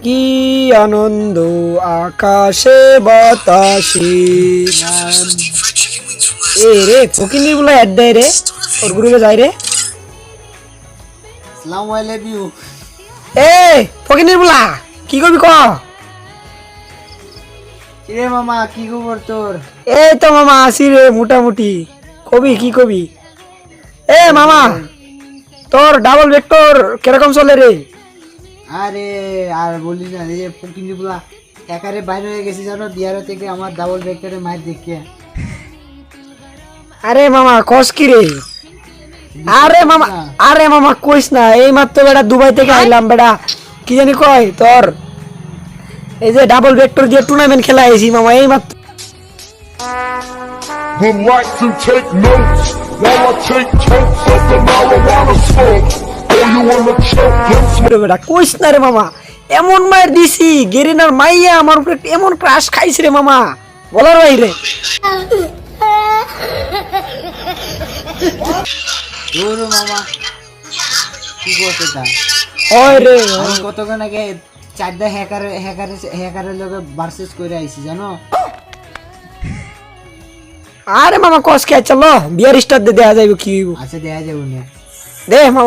কি আনন্দ আকাশে বাতাসে এ রে ফকিনির বলে অ্যাড দেয় রে ওর গ্রুপে যাই রে আসসালামু আলাইকুম। এ ফকিনির বলা কি করবি ক কিরে মামা কি খবর তোর? এই তো মামা আসি রে মোটামুটি কবি কি কবি এ মামা তোর ডাবল ভেক্টর কিরকম চলে রে আরে আর বলিস না, এই যে ফকিনিগুলা একারে বাইরে হয়ে গেছে জানো, বিহার থেকে আমার ডাবল ভেক্টরে মাইর দেখিয়ে। আরে মামা কস কি রে আরে মামা কইস না এই মাত্র বেটা দুবাই থেকে আইলাম বেটা কি জানি কয় তোর এই যে ডাবল ভেক্টর দিয়ে টুর্নামেন্ট খেলা আইছি মামা এই মাত্র Would like to take notes while I take totes of the marijuana smoke. Oh, you wanna choke? Let's বেটা কইস না রে মামা এমন মার দিছি গেরিনার মাইয়া আমার উপরে এমন ক্রাশ খাইছে রে মামা বলার বাইরে ওরে মামা কি করতে তা? হয় রে আমি কতক্ষণ আগে চারটা হ্যাকারের লগে ভার্সেস করে আইছি জানো। আরে মামা কস কে চলো বিয়ার স্টার দে দেয়া যাইব কি হইব আচ্ছা দেখা যাবো না। দে মামা